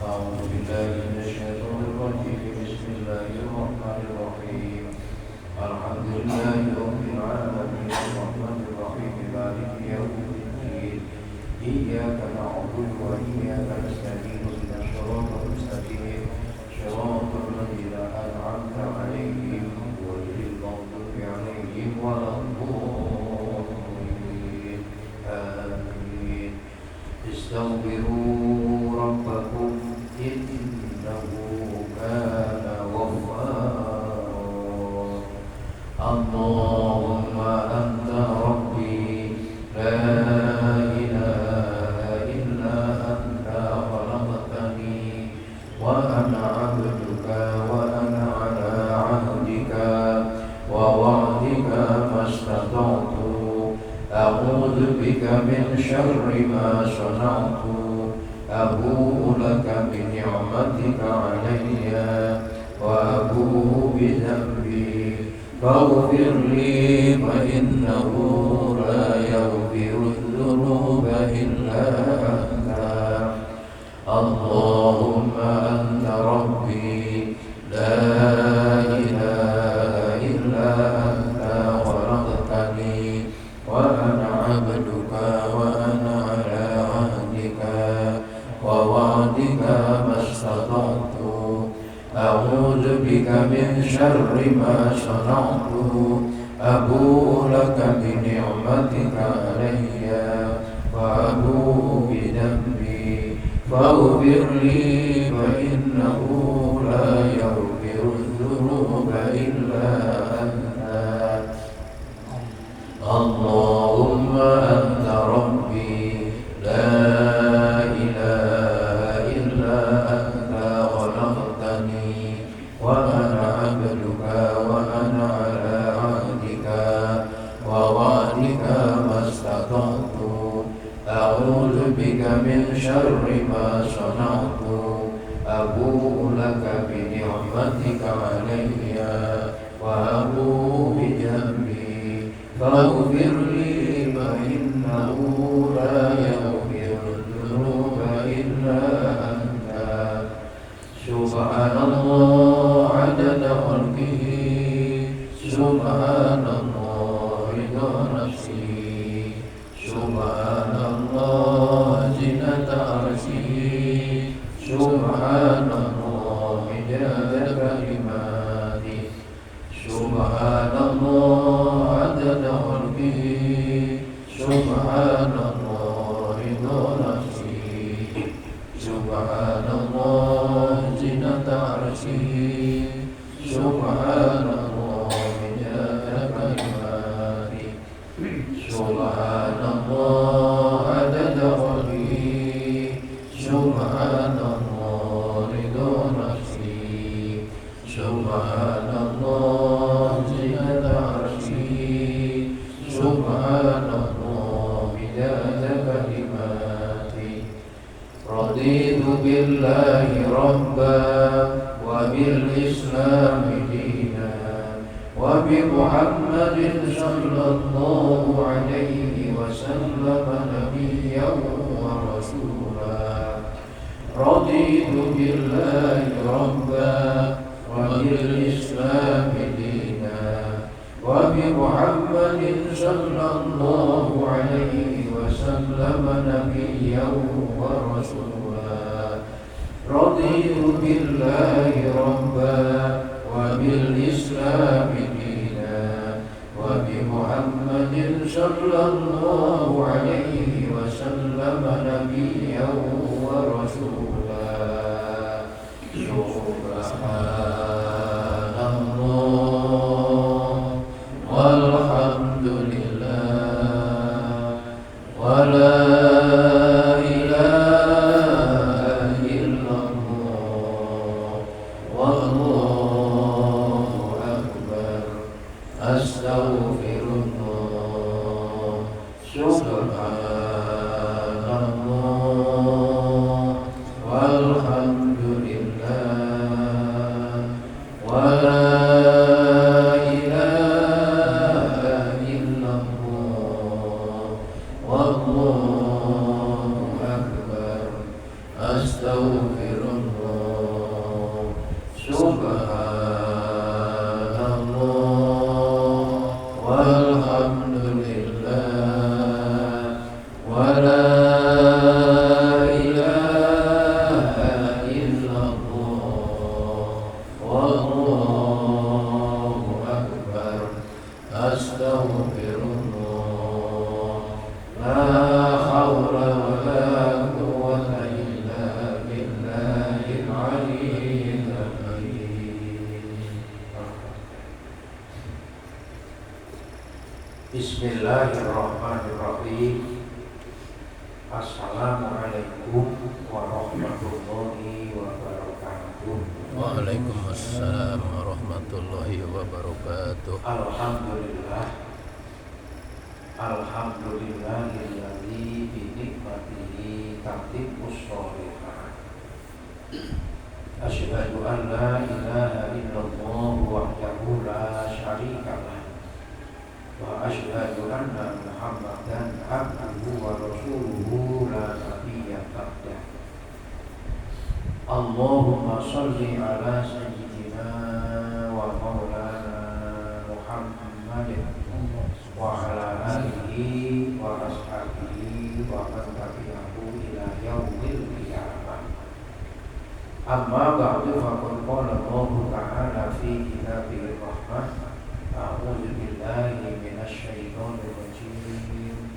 أعوذ بالله من الشيطان الرجيم. بسم الله الرحمن الرحيم. الحمد لله رب العالمين الرحمن الرحيم مالك يوم الدين. إياك نعبد وإياك نستعين اهدنا الصراط المستقيم صراط الذين أنعمت عليهم غير المغضوب عليهم ولا الضالين. آمين. استغفروا ربكم إنه كان غفارا. اللهم أنت ربي لا إله إلا أنت خلقتني وأنا عبدك وأنا على عهدك ووعدك ما استطعت. أعوذ بك من شر ما صنعت. أبوء لك بنعمتك علي وأبوء بذنبي فاغفر لي فإنه لا يغفر الذنوب إلا أنت. اللهم أنت ربي لا إله إلا أنت خلقتني وأنا عبدك وأنا على عهدك ووعدك ما استطعت. أعوذ بك من شر ما صنعت. أبوء لك بنعمتك علي وأبوء بذنبي فاغفر لي فإنه لا يغفر الذنوب إلا أنت. اللهم أنت ربي لا إله إلا أنت خلقتني وأنا عبدك وأنا على عهدك ووعدك ما استطعت. أعوذ بك من شر ما صنعت. أبوء لك بنعمتك علي وأبوء بذنبي فاغفر لي فإنه لا يغفر الذنوب إلا أنت. سبحان الله عدد خلقه سبحان الله رضا نفسه سبحان الله زنة عرشه سبحان الله مداد كلماته سبحان الله عدد خلقه سبحان الله رضا نفسه سبحان الله زنة عرشه سبحان الله مداد كلماته سبحان الله عدد خلقه سبحان الله رضا نفسه سبحان الله زنة عرشه سبحان الله مداد كلماته. رضيت بالله ربا وبالإسلام دينا وبمحمد صلى الله عليه وسلم نبيا ورسولا. رضيت بالله ربا وبالإسلام دينا وبمحمد صلى الله عليه وسلم نبيا ورسولا. رضيت بالله ربا وبالإسلام دينا وبمحمد صلى الله عليه وسلم نبيا ورسولا. سبحان الله والحمد لله ولا إله إلا الله والله أكبر. أستغفر الله. سبحان الله والحمد لله ولا إله إلا الله والله أكبر. أستغفر ولا إله إلا الله والله أكبر أستغفر الله لا حول ولا قوة إلا بالله العلي العظيم. Bismillahirrahmanirrahim. Assalamualaikum warahmatullahi wabarakatuh. Waalaikumsalam warahmatullahi wabarakatuh. Alhamdulillah. Alhamdulillahilladzi bi nikmatihi tatimmus shalihat. Asyhadu an la ilaha illallah wahdahu la syarika lah. Wa asyhadu anna Muhammadan abduhu wa rasuluhu la nabiyya ba'dah. Allahumma shalli ala sayyidina wa maulana Muhammadin wa ala alihi wa ashabihi wa man tabi'ahu ila yaumil qiyamah. Amma ba'du, faqad qala Allah ta'ala fi kitabihir rahmah. A'udzu billahi minasy syaithanir rajim.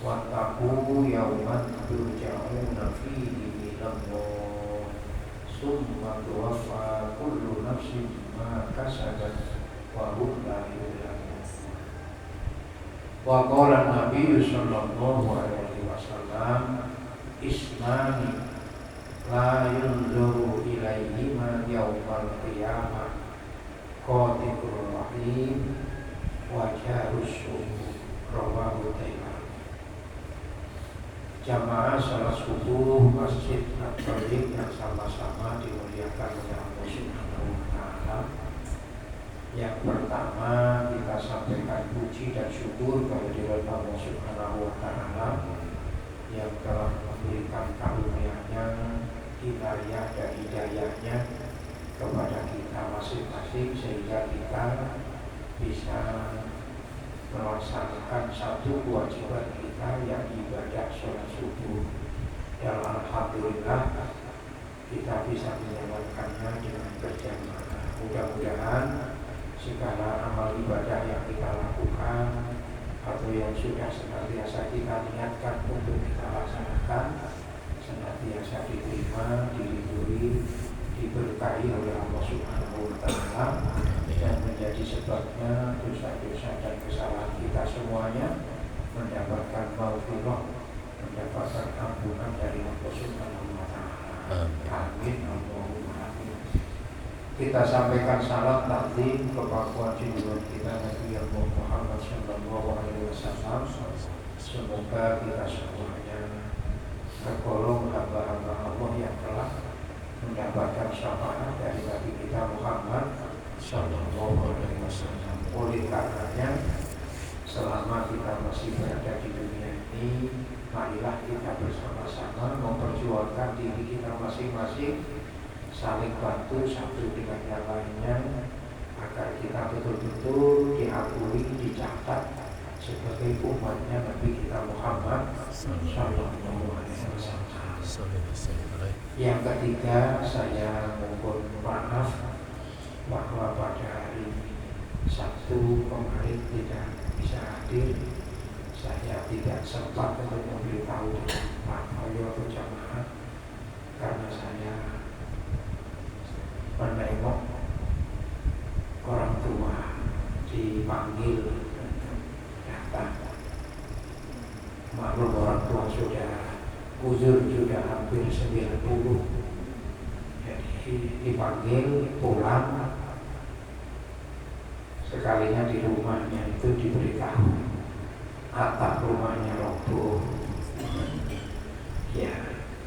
Wattaqu yawman turja'una fihi ila Allah summa tuwaffa kullu nafsin ma kasabat wa hum la yuzlamun. Wa qala an-nabiy sallallahu alaihi wasallam isnani la yunzuru ilaihima yawmal qiyamah Qatibur rahim wa jarus subuh. Rawahu Tirmidzi. Jamaah salat subuh Masjid At-Thariq yang sama-sama dimuliakan oleh Allah Subhanahu wa taala. Yang pertama, kita sampaikan puji dan syukur kehadirat Allah Subhanahu wa taala yang telah memberikan karunia-Nya, hidayah dan hidayahnya kepada kita masing-masing sehingga kita bisa melaksanakan satu kewajiban kita yang ibadah sholat subuh. Dan alhamdulillah kita bisa menjalankannya dengan berjamaah. Mudah-mudahan segala amal ibadah yang kita lakukan atau yang sudah senantiasa kita niatkan untuk kita laksanakan senantiasa diterima, diridhoi, diberkahi oleh Allah Subhanahu wa taala dan menjadi sebabnya dosa-dosa dan kesalahan kita semuanya mendapatkan maghfirah, mendapatkan ampunan dari Allah Subhanahu wa taala. Amin Allahumma amin. Kita sampaikan salam takdim kepada junjungan kita Nabi Muhammad sallallahu alaihi wasallam. Semoga kita semuanya tergolong hamba-hamba Allah yang telah mendapatkan syafaat dari Nabi kita Muhammad sallallahu alaihi wasallam. Oleh karenanya, selama kita masih berada di dunia ini, marilah kita bersama-sama memperjuangkan diri kita masing-masing, saling bantu satu dengan yang lainnya agar kita betul-betul diakui, dicatat sebagai umatnya Nabi kita Muhammad sallallahu alaihi wasallam. Yang ketiga, saya mohon maaf bahwa pada hari Sabtu kemarin tidak bisa hadir. Saya tidak sempat untuk memberitahu Pak Ayo berjamaah karena saya menengok orang tua dipanggil datang. Maklum orang tua sudah uzur, sudah hampir 90. Jadi dipanggil pulang, sekalinya di rumahnya itu diberitahu atap rumahnya roboh. Ya,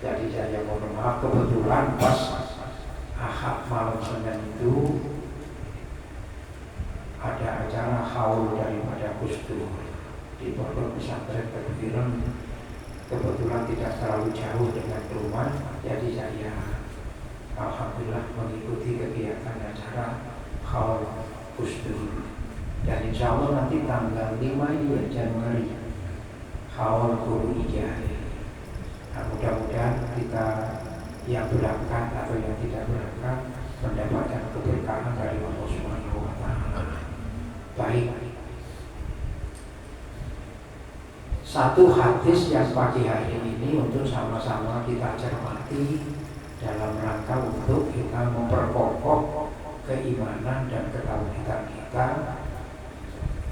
jadi saya mohon maaf, kebetulan pas Ahad malam Senin itu ada acara haul daripada Gus Dur di pondok pesantren Kebukiran. Kebetulan tidak terlalu jauh dengan rumah, jadi saya alhamdulillah mengikuti kegiatan acara haul Gus Dur. Dan insya Allah nanti tanggal 5 Januari haul guru ijari. Nah, mudah-mudahan kita yang berangkat atau yang tidak berangkat mendapatkan keberkahan dari Allah Subhanahu wa Ta'ala. Baik. Satu hadis yang pagi hari ini untuk sama-sama kita cermati dalam rangka untuk kita memperkokoh keimanan dan ketauhidan kita,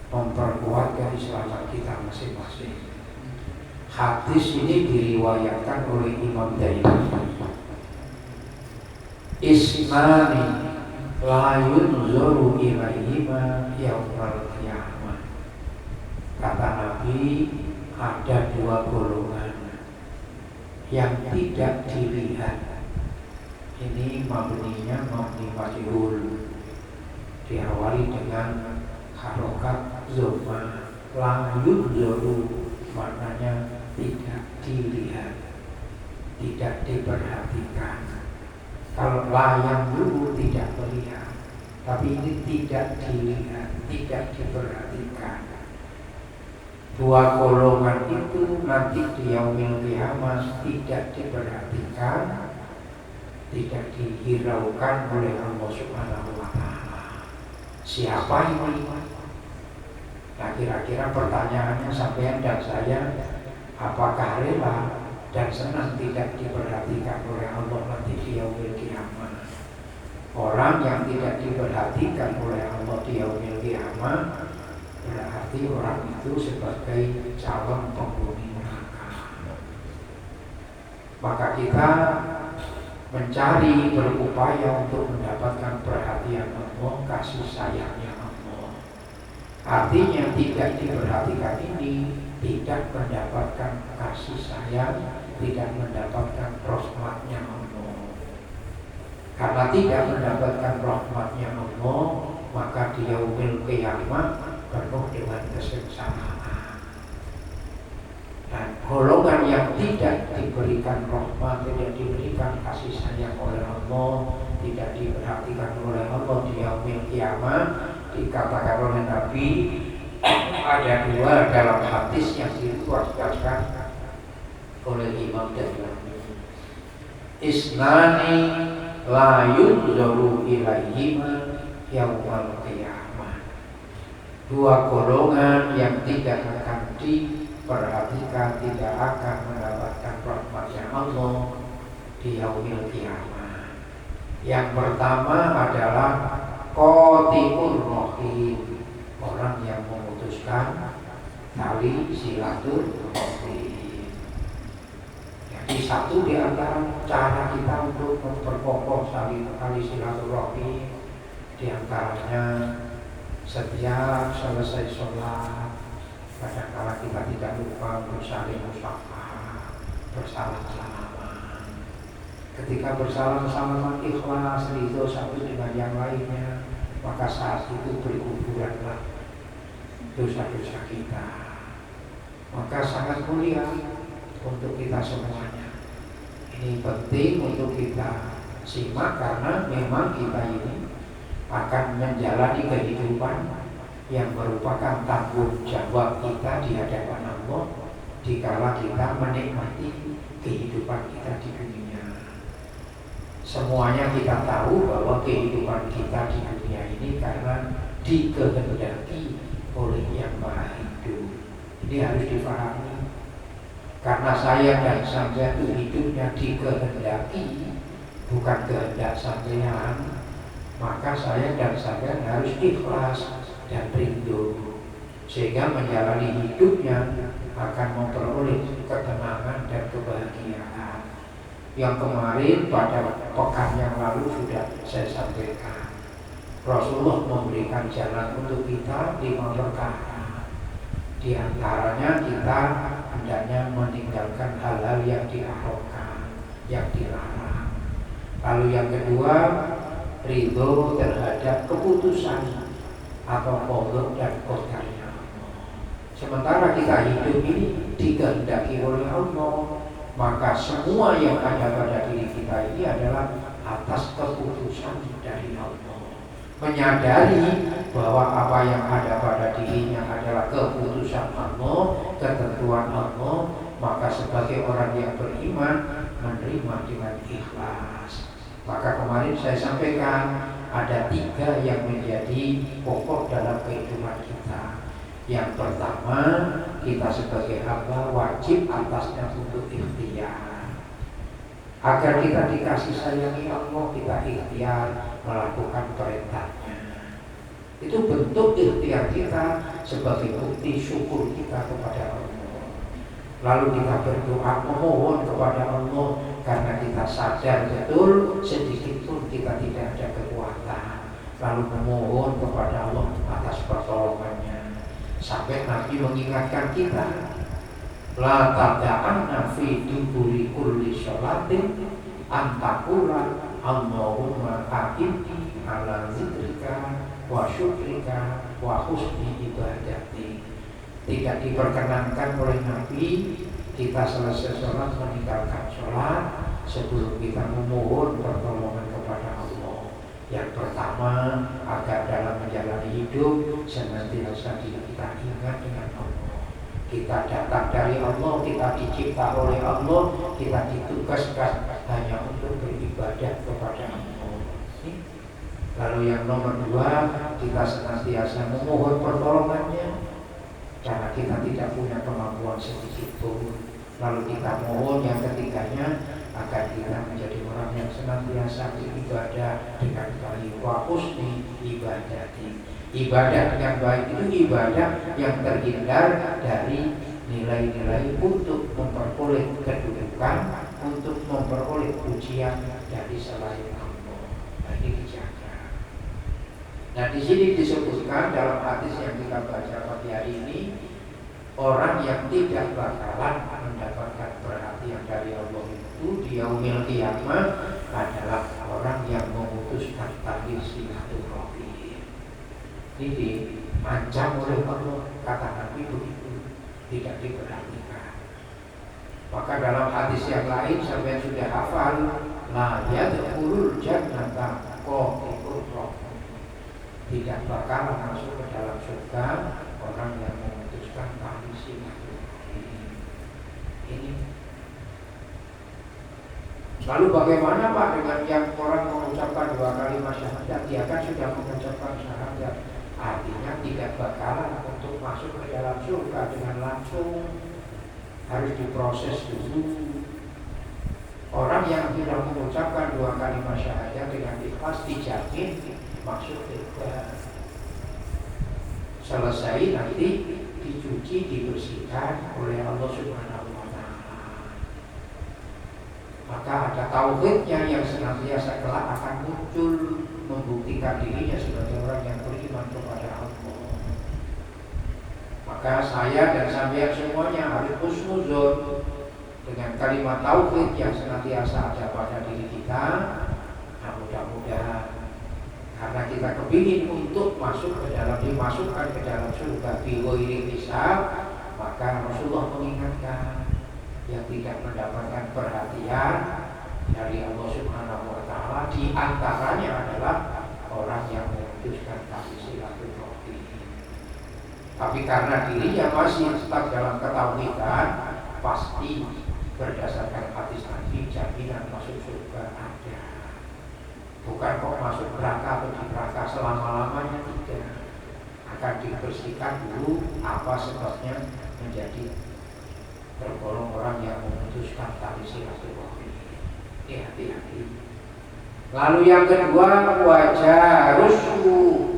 memperkuat keislaman kita masing-masing. Hadis ini diriwayatkan oleh Imam Daimoni. Isnani la yunzuru ilaihima yaumal qiyamah. Kata Nabi, ada dua golongan yang tidak dilihat. Ini mabninya mabni majhul, diawali dengan harokat zoma. La yunzuru maknanya tidak dilihat, tidak diperhatikan. Kalau layang dulu tidak melihat, tapi ini tidak dilihat, tidak diperhatikan. Dua golongan itu nanti di yaumil qiyamah tidak diperhatikan, tidak dihiraukan oleh Allah Subhanahu wa Ta'ala. Siapa ini? Nah, kira-kira pertanyaannya sampean dan saya, apakah rela dan senang tidak diperhatikan oleh Allah nanti di yaumil qiyamah? Orang yang tidak diperhatikan oleh Allah di yaumil qiyamah berarti orang itu sebagai calon penghuni neraka. Maka kita mencari, berupaya untuk mendapatkan perhatian Allah, kasih sayangnya Allah. Artinya tidak diperhatikan ini tidak mendapatkan kasih sayang, tidak mendapatkan rahmatnya Allah. Karena tidak mendapatkan rahmatnya Allah, maka di yaumil qiyamah penuh dengan kesengsaraan. Dan golongan yang tidak diberikan rahmat, tidak diberikan kasih sayang oleh Allah, tidak diperhatikan oleh Allah di yaumil qiyamah, dikatakan oleh Nabi ada dua dalam hadis yang diriwayatkan oleh Imam Daimoni. Isnani la yunzuru ilaihima yaumal qiyamah. Dua golongan yang tidak akan diperhatikan, tidak akan mendapatkan rahmatnya Allah di yaumil qiyamah. Yang pertama adalah qati'ur rahim, orang yang memutuskan tali silaturahim. Jadi satu di antara cara kita untuk memperkokoh tali silaturahim, di antaranya setiap selesai sholat, kadang-kala kita tidak lupa bersaling musyafah, bersalam-salaman. Ketika bersalam-salaman ikhlas, ridho satu dengan yang lainnya, maka saat itu berkuburanlah dosa-dosa kita. Maka sangat mulia untuk kita semuanya. Ini penting untuk kita simak karena memang kita ini akan menjalani kehidupan yang merupakan tanggung jawab kita di hadapan Allah dikala kita menikmati kehidupan kita di dunia. Semuanya kita tahu bahwa kehidupan kita di dunia ini karena dikehendaki oleh Yang Maha Hidup. Ini harus difahami. Karena saya dan sampean itu hidupnya dikehendaki, bukan kehendak sampean, maka saya dan sampean harus ikhlas dan rindu, sehingga menjalani hidupnya akan memperoleh ketenangan dan kebahagiaan. Yang kemarin pada pekan yang lalu sudah saya sampaikan, Rasulullah memberikan jalan untuk kita 5 perkara. Di antaranya kita hendaknya meninggalkan hal-hal yang diharamkan, yang dilarang. Lalu yang kedua, ridho terhadap keputusan atau qada dan qadarnya Allah. Sementara kita hidup ini dikehendaki oleh Allah, maka semua yang ada pada diri kita ini adalah atas keputusan dari Allah. menyadari bahwa apa yang ada pada dirinya adalah keputusan Allah, ketentuan Allah, maka sebagai orang yang beriman menerima dengan ikhlas. Maka kemarin saya sampaikan ada 3 yang menjadi pokok dalam kehidupan kita. Yang pertama, kita sebagai hamba wajib atasnya untuk ikhtiar. Agar kita dikasih sayangi Allah, kita ikhtiar melakukan perintahnya. Itu bentuk ikhtiar kita sebagai bukti syukur kita kepada Allah. Lalu kita berdoa memohon kepada Allah karena kita sadar betul sedikit pun kita tidak ada kekuatan. Lalu memohon kepada Allah atas pertolongannya. Sampai Nabi mengingatkan kita, la tada'anna fi duburi kulli sholatin antakula Allahumma a'inni ala zikrika wa syukrika wa husni ibadati. Tidak diperkenankan oleh Nabi kita selesai sholat meninggalkan sholat sebelum kita memohon pertolongan kepada Allah. Yang pertama, agar dalam menjalani hidup senantiasa kita ingat dengan Allah. Kita datang dari Allah, kita dicipta oleh Allah, kita ditugaskan hanya untuk beribadah kepada Allah. Lalu yang nomor 2, kita senantiasa memohon pertolongannya karena kita tidak punya kemampuan sedikit pun. Lalu kita mohon yang ketiganya agar kita menjadi orang yang senantiasa beribadah dengan baik. Wa husni ibadati. Ibadah dengan baik itu ibadah yang terhindar dari nilai-nilai untuk memperoleh kedudukan, untuk memperoleh pujian dari selain Allah. Nah, ini dijaga. Nah, di sini disebutkan dalam hadis yang kita baca pagi hari ini, orang yang tidak bakalan mendapatkan perhatian dari Allah itu di yaumil qiyamah adalah orang yang memutuskan tali silaturahmi. Ini diancam oleh Allah, kata Nabi begitu, tidak diperhatikan. Maka dalam hadis yang lain sampai sudah hafal, la yadkhulul jannata qati'ur rahim. Tidak bakal masuk ke dalam surga orang yang memutuskan tali silaturahmi. Ini. Lalu bagaimana Pak dengan yang orang mengucapkan 2 kalimat syahadat? Dia kan sudah mengucapkan syahadat. Artinya tidak bakalan untuk masuk ke dalam surga dengan langsung, harus diproses dulu. Orang yang tidak mengucapkan 2 kalimat syahadat dengan ikhlas dijamin masuk surga. Selesai nanti dicuci, dibersihkan oleh Allah Subhanahu wa Ta'ala. Maka ada tauhidnya yang senantiasa kelak akan muncul, membuktikan dirinya sebagai orang yang beriman kepada Allah. Maka saya dan sampean semuanya harus husnuzon dengan kalimat tauhid yang senantiasa ada pada diri kita. Nah, mudah-mudahan karena kita kepingin untuk masuk ke dalam, dimasukkan ke dalam surga bighairi hisab, maka Rasulullah mengingatkan yang tidak mendapatkan perhatian dari Allah Subhanahu wa Ta'ala di antaranya adalah orang yang memutuskan tali silaturahmi. Tapi karena dirinya masih tetap dalam ketauhidan, pasti berdasarkan hadis Nabi jaminan masuk surga ada. Bukan kok masuk neraka atau di neraka selama-lamanya, tidak. Akan dibersihkan dulu apa sebabnya menjadi tergolong orang yang memutuskan tali silaturahmi. Hati-hati. Lalu yang kedua, wajah rusuh.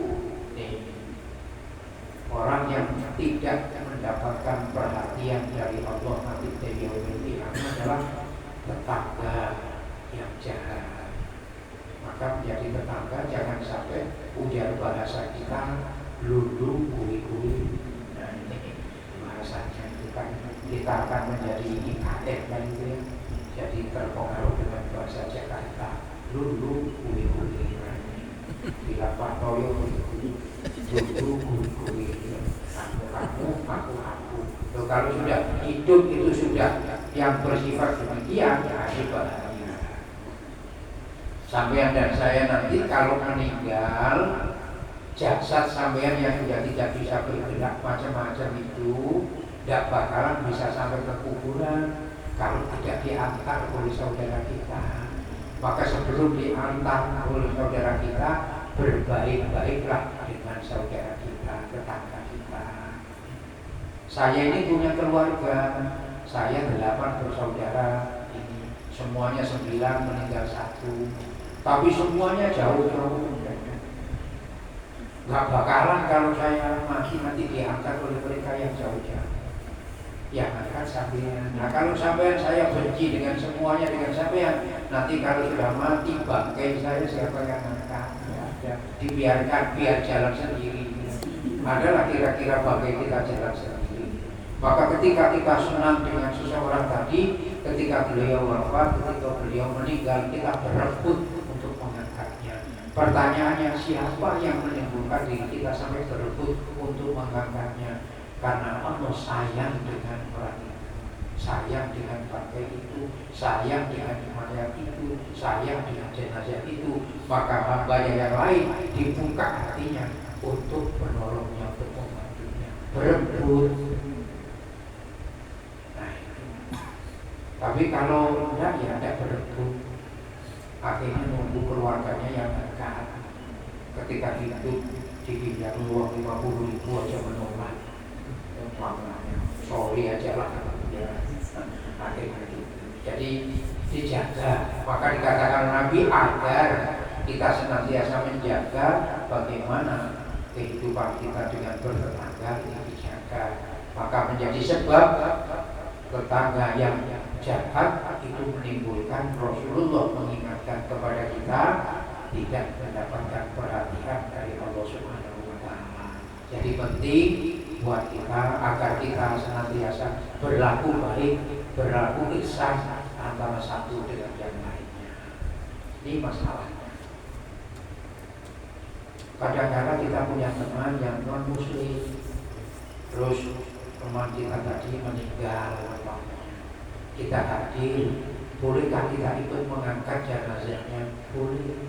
Orang yang tidak mendapatkan perhatian dari Allah nanti di yaumil qiyamah adalah tetangga yang jahat. Maka menjadi tetangga jangan sampai ujar bahasa kita lulu kui-kui. Nah, ini bahasanya itu kan kita akan menjadi IKF kan gitu ya. Jadi terpengaruh dengan bahasa Jakarta lulu kui-kui. Bila Pak Toyo kui-kui, lulu kui-kui. Aku. Loh, kalau sudah hidup itu sudah yang bersifat demikian, ya bahaya. Sampean dan saya nanti kalau meninggal, jasad sampean yang sudah tidak bisa bergerak macam-macam itu tidak bakalan bisa sampai ke kuburan kalau tidak diantar oleh saudara kita. Maka sebelum diantar oleh saudara kita, berbaik-baiklah dengan saudara kita, tetangga kita. Saya ini punya keluarga, saya 8 bersaudara, ini semuanya 9, meninggal 1, tapi semuanya jauh-jauh. Gak bakalan kalau saya mati nanti diangkat oleh mereka yang jauh-jauh. Yang angkat sampean. Nah kalau sampean saya benci dengan semuanya dengan sampean, nanti kalau sudah mati bangkai saya siapa yang angkat? Ya, dibiarkan biar jalan sendiri. Adalah kira-kira bangkai kita jalan sendiri. Maka ketika kita senang dengan seseorang tadi, ketika beliau wafat, ketika beliau meninggal, kita berebut untuk mengangkatnya. Pertanyaannya, siapa yang menimbulkan diri kita sampai berebut untuk mengangkatnya? Karena Allah sayang dengan orang itu, sayang dengan bangkai itu, sayang dengan mayat itu, sayang dengan jenazah itu. Maka hamba yang lain dibuka hatinya untuk menolongnya, untuk membantunya, berebut. Nah, tapi kalau enggak, ya tidak berebut. Akhirnya nunggu keluarganya yang dekat. Ketika hidup dipinjam uang 50.000 aja menolak. Sorry aja lah ya. Akhirnya gitu. Jadi dijaga. Maka dikatakan Nabi agar kita senantiasa menjaga bagaimana kehidupan kita dengan bertetangga ini dijaga. Maka menjadi sebab tetangga yang jahat itu menimbulkan Rasulullah mengingatkan kepada kita tidak mendapatkan perhatian dari Allah Subhanahu wa Ta'ala. Jadi penting buat kita agar kita senantiasa berlaku baik, berlaku ihsan antara satu dengan yang lainnya. Ini masalahnya. Kadang-kadang kita punya teman yang non muslim, terus teman kita tadi meninggal, kita hadir, bolehkah kita ikut mengangkat jenazahnya? Boleh.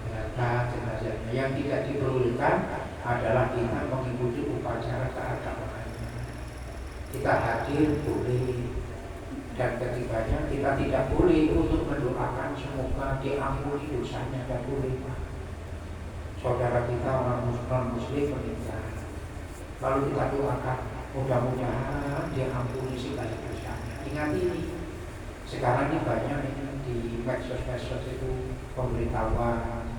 Mengangkat jenazahnya. Yang tidak diperbolehkan adalah kita mengikuti upacara keagamaan. Kita hadir boleh, dan ketiganya kita tidak boleh untuk mendoakan semoga diampuni dosanya, tidak boleh. Saudara kita orang muslim meninggal, lalu kita doakan mudah-mudahan diampuni segala dosanya. Ingat ini, sekarang ini banyak ini di medsos-medsos itu pemberitahuan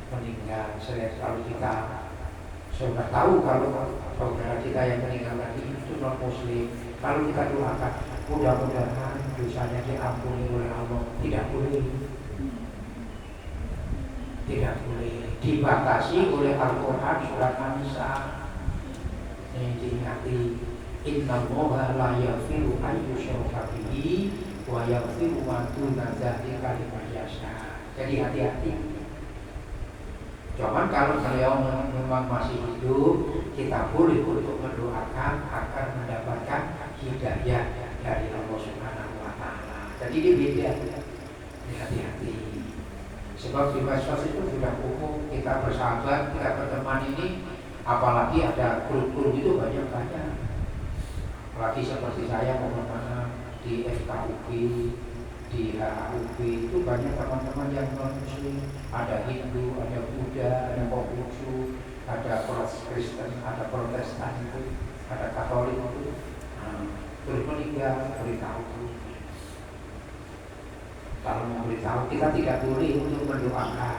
meninggal. Kalau kita sudah tahu kalau saudara kita yang meninggal tadi itu non muslim, kalau kita doakan mudah-mudahan dosanya diampuni oleh Allah, tidak boleh, tidak boleh. Dibatasi oleh Al-Quran surat An-Nisa. Ini diingati, innallaha la yaghfiru an yushraka bihi wa yaghfiru ma duna dzalika liman yasha. Jadi hati-hati. Cuman kalau beliau memang masih hidup, kita boleh untuk mendoakan agar mendapatkan hidayah dari Allah Subhanahu wa Ta'ala. Jadi ini beda, hati-hati. Sebab di medsos itu sudah umum, kita bersahabat, kita berteman ini, apalagi ada grup-grup itu banyak-banyak. Apalagi seperti saya kemana-mana di FKUB, di HAUB itu banyak teman-teman yang non muslim, ada Hindu, ada Buddha, ada Konghucu, ada Kristen, ada Protestan itu, ada Katolik itu. Terus meninggal, beritahu. Kalau memberitahu, kita tidak boleh untuk mendoakan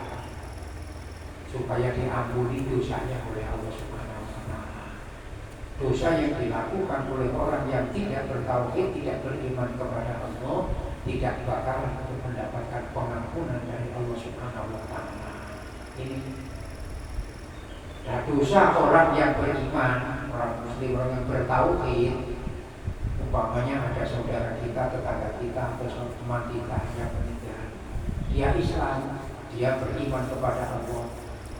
supaya diampuni dosanya oleh Allah Subhanahu wa Ta'ala. Dosa yang dilakukan oleh orang yang tidak bertauhid, tidak beriman kepada Allah, tidak bakalan untuk mendapatkan pengampunan dari Allah Subhanahu wa Ta'ala. Ini dosa orang yang beriman, orang muslim, orang yang bertauhid. Umpamanya ada saudara kita, tetangga kita, atau teman kita yang meninggal, dia Islam, dia beriman kepada Allah,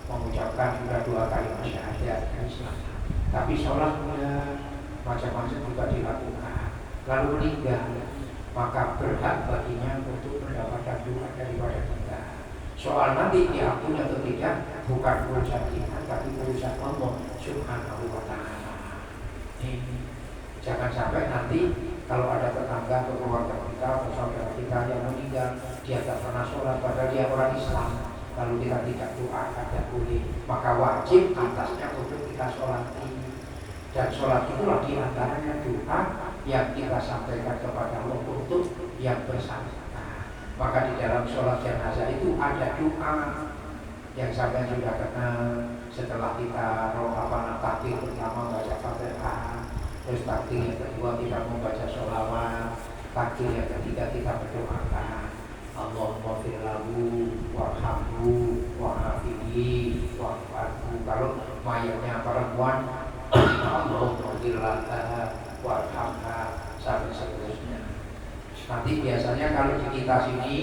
mengucapkan sudah 2 kali syahadat Islam, tapi sholatnya macam-macam juga dilakukan, lalu meninggal. maka berhak baginya untuk mendapatkan doa daripada kita. Soal nanti diampuni atau tidak bukan urusan kita, tapi urusan Allah Subhanahu wa Ta'ala. Jangan sampai nanti kalau ada tetangga atau keluarga kita atau saudara kita yang meninggal, dia tak pernah sholat padahal dia orang Islam, lalu kita tidak doa, tidak boleh, maka wajib atasnya untuk kita sholati. Dan sholat itulah diantaranya doa yang kita sampaikan kepada Allah untuk yang bersangkutan. Maka di dalam sholat jenazah itu ada doa yang sampai sudah kenal. Setelah kita takbir pertama baca Fatihah, terus takbir yang kedua kita membaca sholawat, takbir yang ketiga kita berdoakan Allahumma firlahu warhamhu wa'afihi wa'afu. Kalau mayatnya perempuan Allahumma firlaha warhamha sampai seterusnya. Nanti biasanya kalau di kita sini,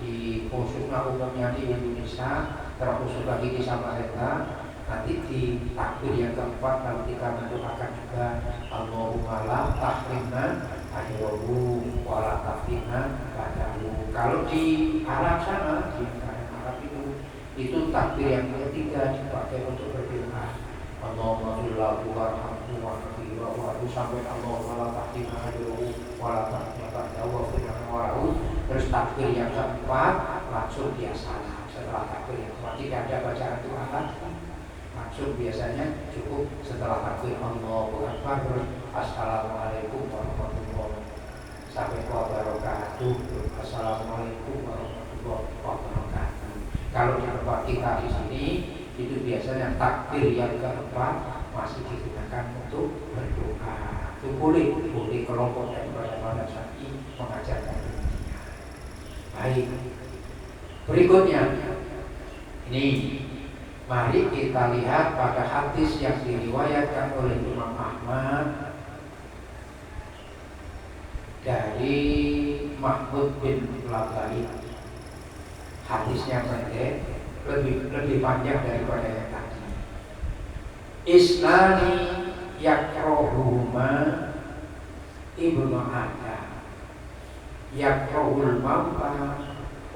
di khususnya umumnya di Indonesia, terkhusus lagi di Samarinda, nanti di takbir yang keempat kalau kita mendoakan juga Allahumma la tahrimna ajrahu wa la taftinna ba'dahu. Kalau di Arab sana, di negara Arab itu takbir yang ketiga dipakai untuk berdoa Allahumma firlahu warhamhu wa'afihi wa'afu sampai Allahumma la tahrimna ajrahu wa la taftinna ba'dahu wa firlahu wa'afu. Terus takbir yang keempat langsung biasa. Setelah takbir yang keempat tidak ada bacaan doa lagi, langsung biasanya cukup setelah takbir Allahu Akbar terus assalamualaikum warahmatullahi sampai wabarakatuh, assalamualaikum warahmatullahi wabarakatuh. Kalau di tempat kita di sini itu biasanya takbir yang keempat masih digunakan untuk berdoa. Itu boleh kelompok daripada pada Syafi'i mengajarkan demikian. Baik. Berikutnya ini mari kita lihat pada hadis yang diriwayatkan oleh Imam Ahmad dari Mahmud bin Labaid. Hadisnya pendek, lebih panjang daripada yang tadi. Isnani yakrohuma ibnu Adam yakrohul mauta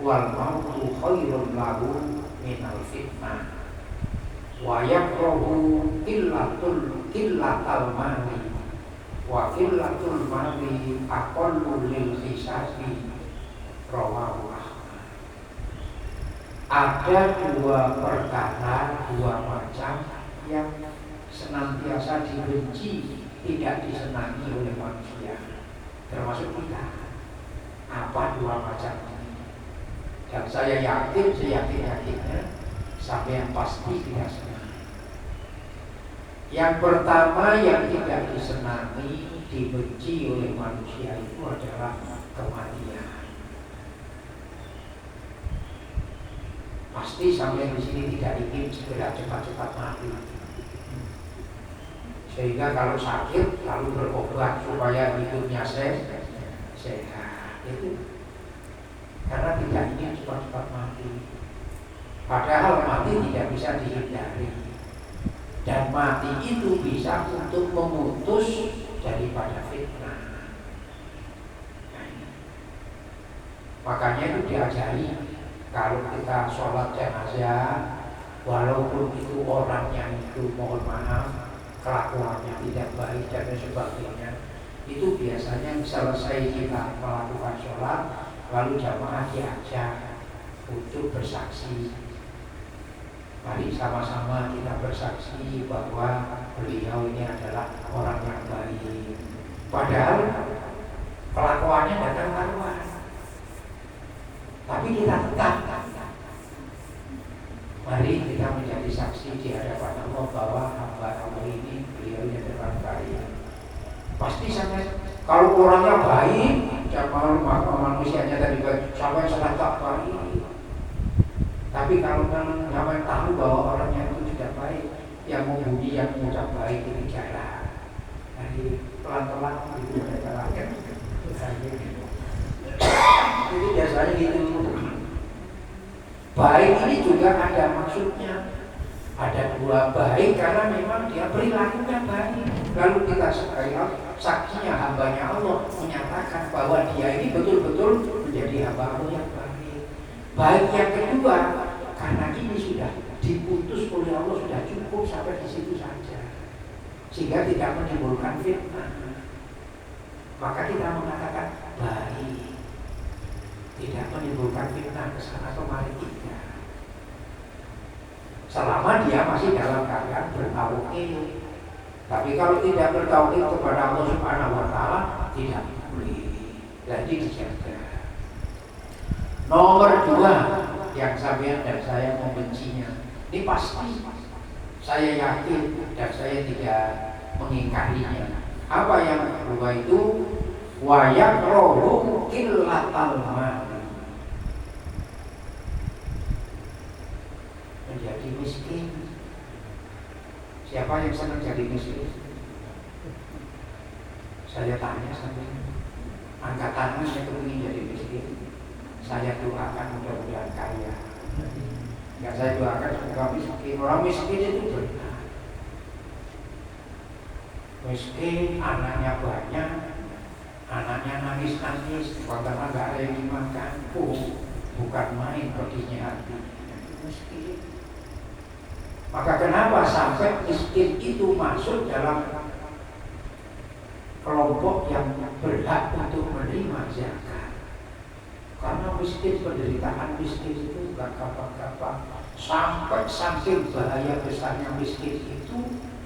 wal mautu khairun lahu minal fitnah wa yakrahu illatal mali wa illatul mali aqallu lil hisabi rawahu Ahmad. Ada dua perkara, dua macam yang senantiasa dibenci, tidak disenangi oleh manusia, termasuk kita. Apa dua macam ini? Dan saya yakin, seyakin-yakinnya sampai yang pasti tidak senang. Yang pertama yang tidak disenangi, dibenci oleh manusia itu adalah kematian. Pasti sampai di sini tidak ingin segera cepat-cepat mati. Sehingga kalau sakit lalu berobat supaya hidupnya sehat. Itu karena tidak ingin cepat-cepat mati. Padahal mati tidak bisa dihindari. Dan mati itu bisa untuk memutus daripada fitnah. Makanya itu diajari kalau kita sholat jenazah, walaupun itu orangnya itu mohon maaf kelakuannya tidak baik dan sebagainya, itu biasanya selesai kita melakukan sholat, lalu jamaah diajak untuk bersaksi. Mari sama-sama kita bersaksi bahwa beliau ini adalah orang yang baik. Padahal kelakuannya datang karuan, tapi kita tetap. Mari kita menjadi saksi di hadapan Allah bahwa hamba Allah ini beliau ini adalah baik. Pasti sampai kalau orangnya baik, jangan manusianya tadi baik, sampai sangat tak baik. Tapi kalau sampai tahu bahwa orangnya itu tidak baik, yang membuli, yang mengucap baik itu jarang. Jadi pelan-pelan itu adalah kan. Jadi biasanya gitu. Baik ini juga ada maksudnya. Ada dua baik karena memang dia perilakunya baik. lalu kita saksinya hambanya Allah menyatakan bahwa dia ini betul-betul menjadi hamba Allah yang baik. Baik yang kedua, karena ini sudah diputus oleh Allah, sudah cukup sampai di situ saja, sehingga tidak menimbulkan fitnah. Maka kita mengatakan baik, tidak menimbulkan fitnah kesana kemari tidak. Selama dia masih dalam keadaan bertauhid. Tapi kalau tidak bertauhid kepada Allah Subhanahu wa taala tidak boleh. Jadi dijaga. Nomor 2 yang sampean dan saya membencinya. Ini pasti saya yakin dan saya tidak mengingkarinya. Apa yang kedua itu? Wa yakrahu qillatal mal. Menjadi miskin. Siapa yang senang jadi miskin? Saya tanya sampai angkat tangan yang ingin jadi miskin. Saya doakan mudah-mudahan kaya. Enggak, saya doakan semoga miskin. Orang miskin itu benar. Miskin, anaknya banyak, anaknya nangis-nangis, karena nggak ada yang dimakan. Bukan main pedihnya hati. Miskin. Maka kenapa sampai miskin itu masuk dalam kelompok yang berhak untuk menerima zakat? Karena miskin, penderitaan miskin itu gak gampang-gampang. Sampai saking bahaya besarnya miskin itu,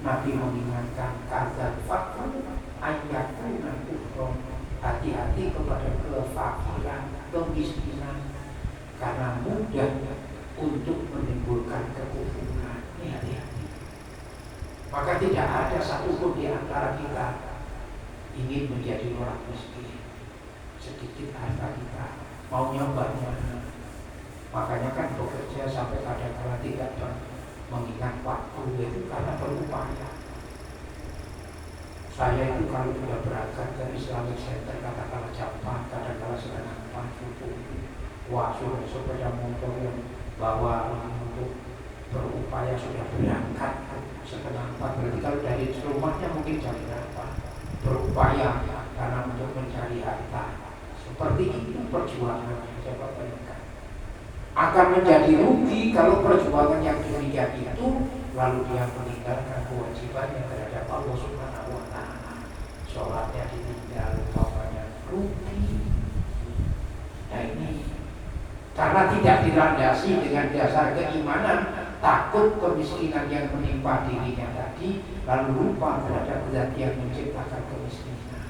Nabi mengingatkan kadzal faqru ayyakuna kufron. Hati-hati kepada kefakiran, kemiskinan, karena mudah untuk menimbulkan kekufuran. Hati-hati. Maka tidak ada satupun di antara kita ingin menjadi orang miskin. Sedikit harta kita maunya banyak. Makanya kan bekerja sampai kadang-kadang tidak mengingat waktu itu karena berupaya. Saya itu kalau sudah berangkat ke Islamic Center katakanlah jam 4, kadang-kadang setengah 4 subuh. Wah, sudah sepeda motor yang bawa untuk berupaya sudah berangkat setengah 4. Berarti kalau dari rumahnya mungkin jam berapa? Berupaya karena untuk mencari harta. Seperti itu perjuangan. Coba bayangkan. Akan menjadi rugi kalau perjuangan yang demikian itu lalu dia meninggalkan kewajibannya terhadap Allah Subhanahu wa taala. Sholatnya ditinggal, umpamanya rugi. Nah ini karena tidak dilandasi dengan dasar keimanan, takut kemiskinan yang menimpa dirinya tadi, lalu lupa terhadap zat yang menciptakan kemiskinan.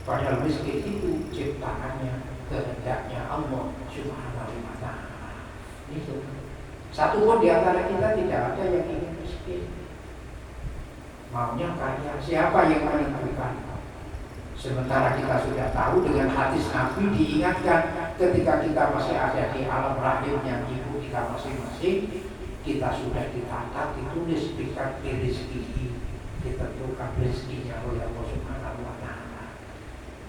Padahal miskin itu ciptaannya, kehendaknya Allah Subhanahu wa taala. Itu. Satu pun di antara kita tidak ada yang ingin miskin. Maunya kaya. Siapa yang menentukan? Sementara kita sudah tahu dengan hadis Nabi diingatkan ketika kita masih ada di alam rahimnya ibu kita masing-masing, kita sudah dicatat, ditulis berikan rezeki, ditentukan rezekinya oleh Allah Subhanahu wa taala.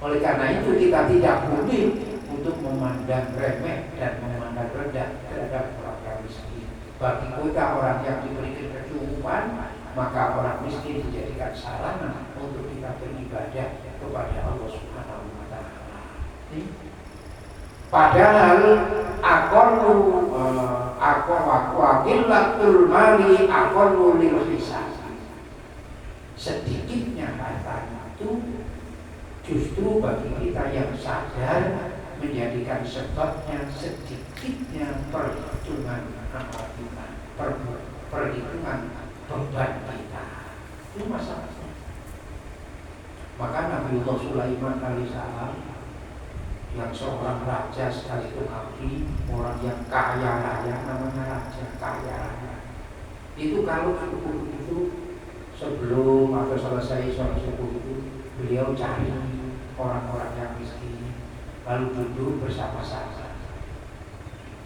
Oleh karena itu kita tidak boleh untuk memandang remeh dan memandang rendah terhadap orang yang miskin. Bagi kita orang yang diberikan kecukupan, maka orang miskin dijadikan sarana untuk kita beribadah kepada Allah Subhanahu wa taala. Padahal waqillatul mali aqallu lil hisab. Sedikitnya harta itu justru bagi kita yang sadar menjadikan sebabnya sedikitnya perhitungan amal kita, perhitungan beban kita. Itu masalahnya. Maka Nabiullah Sulaiman alaihissalam yang seorang raja sekali itu nabi, orang yang kaya raya, namanya raja kaya raya. Itu kalau subuh itu sebelum atau selesai sholat subuh itu beliau cari orang-orang yang miskin, lalu duduk bersama-sama.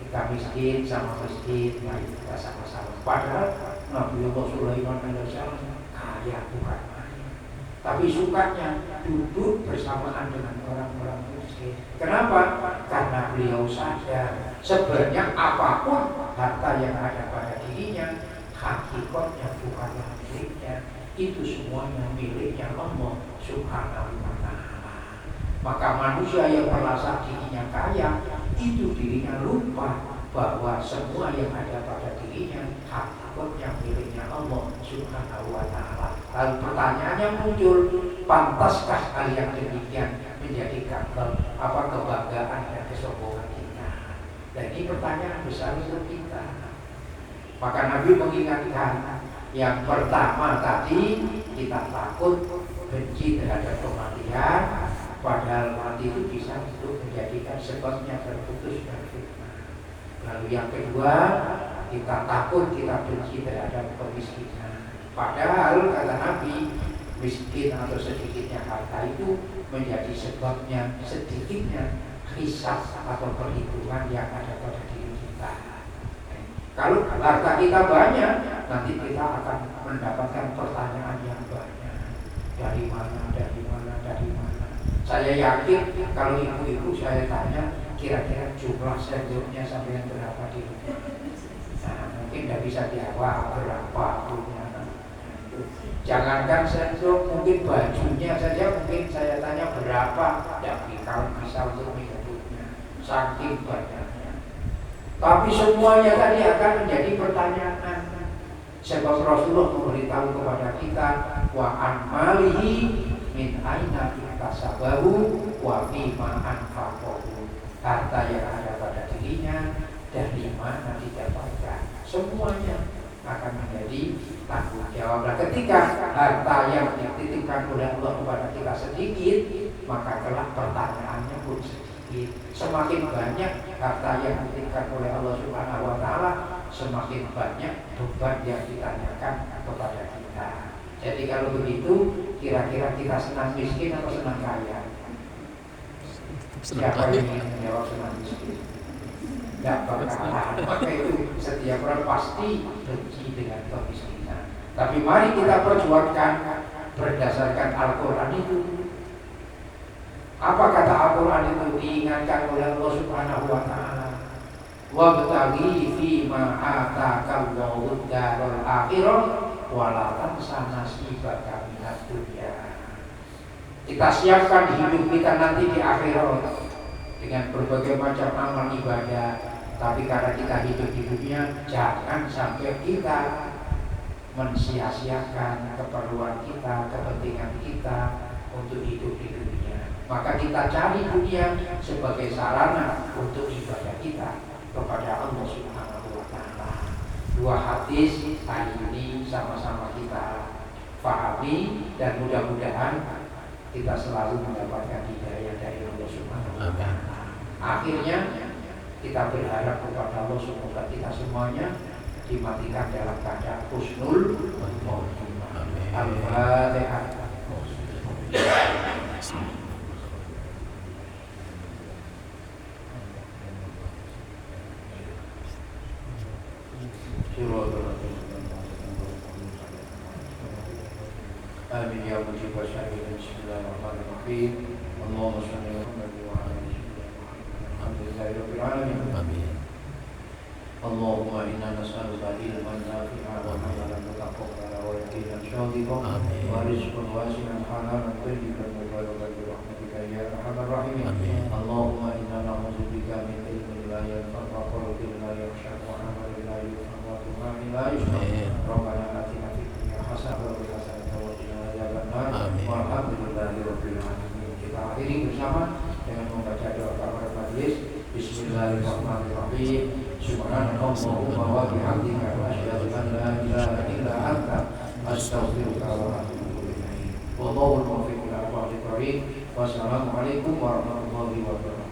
Kita miskin sama miskin, mari kita sama-sama. Padahal Nabiullah Sulaiman alaihissalam kaya bukan main, tapi sukanya duduk bersamaan dengan orang-orang miskin. Kenapa? Karena beliau sadar sebenarnya apapun harta yang ada pada dirinya, hakikatnya bukanlah miliknya, itu semuanya miliknya Allah Subhanahu wa Ta'ala. Maka manusia yang merasa dirinya kaya, itu dirinya lupa bahwa semua yang ada pada dirinya hakikatnya miliknya Allah Subhanahu wa Ta'ala. Lalu pertanyaannya muncul, pantaskah hal yang demikian menjadi apa kebanggaan dan kesombongan kita? Dan ini pertanyaan besar untuk kita. Maka Nabi mengingatkan, yang pertama tadi kita takut benci terhadap kematian, padahal mati itu bisa untuk menjadikan sebabnya terputus dari fitnah. Lalu yang kedua, kita takut, kita benci terhadap kemiskinan, padahal kata Nabi, miskin atau sedikitnya harta itu menjadi sebabnya sedikitnya hisab atau perhitungan yang ada pada diri kita. Kalau harta kita banyak, nanti kita akan mendapatkan pertanyaan yang banyak. Dari mana, dari mana, dari mana. Saya yakin kalau ibu-ibu saya tanya, kira-kira jumlah sendoknya sampai berapa di rumah. Nah, mungkin tidak bisa dijawab berapa punya. Jangankan sendok, mungkin bajunya saja mungkin saya tanya berapa, tidak bisa untuk menyebutnya. Saking banyaknya. Tapi semuanya tadi akan menjadi pertanyaan. Sebab Rasulullah memberitahu kepada kita, wa an malihi min aina iktasabahu wa bima anfaqahu. Harta yang ada pada dirinya dari mana didapatkan. Semuanya akan menjadi tanggung jawab. Nah, ketika harta yang dititipkan oleh Allah kepada kita sedikit, maka kelak pertanyaannya pun sedikit. Semakin banyak harta yang dititipkan oleh Allah Subhanahu wa Ta'ala, semakin banyak beban yang ditanyakan kepada kita. Jadi kalau begitu, kira-kira kita senang miskin atau senang kaya? Siapa yang ingin menjawab senang miskin? Tidak bakalan. Maka itu setiap orang pasti benci dengan kemiskinan. Tapi mari kita perjuangkan berdasarkan Al-Quran itu. Apa kata Al-Quran itu? Diingatkan oleh Allah Subhanahu wa Ta'ala, wabtaghi fima atakallahu ad-darul akhirah wa la tansa nasibaka minad dunya. Kita siapkan hidup kita nanti di akhirat dengan berbagai macam amal ibadah. Tapi karena kita hidup di dunia, jangan sampai kita mensia-siakan keperluan kita, kepentingan kita untuk hidup di dunia. Maka kita cari dunia sebagai sarana untuk ibadah kita kepada Allah Subhanahu wa Ta'ala. Dua hadis hari ini sama-sama kita pahami, dan mudah-mudahan kita selalu mendapatkan hidayah dari Allah Subhanahu wa Ta'ala. Akhirnya kita berharap kepada Allah semoga kita semuanya dimatikan dalam keadaan husnul khotimah. Al-Fatihah. Amin ya mujib wa syahid. Bismillahirrahmanirrahim. Allahumma shalli ala Muhammad wa ala ali Muhammad. Alhamdulillahirabbil alamin. Amin. Allahumma inna nas'aluka ilman nafi'an wa 'amalan mutaqabbala wa yaqinan shadiqan wa rizqan wasi'an halalan thayyiban mubarakan bi rahmatika ya arhamar rahimin. Allahumma inna na'udzubika min ilmin la yanfa'u wa qalbin la yakhsha wa 'amalin la yuf'al wa tu'min la yusma'. Rabbana atina fid dunya hasanah wa fil akhirati wa qina adzabannar. Walhamdulillahirabbil alamin. Kita akhiri bersama dengan membaca doa kafarat majlis. Bismillahirrahmanirrahim. Subhanallahumma wa bihamdika wa asyhadu an la ilaha illa anta astaghfiruka wa atubu ilaik. Wallahu muwaffiq ila aqwamit thoriq. Wassalamu alaikum warahmatullahi wabarakatuh.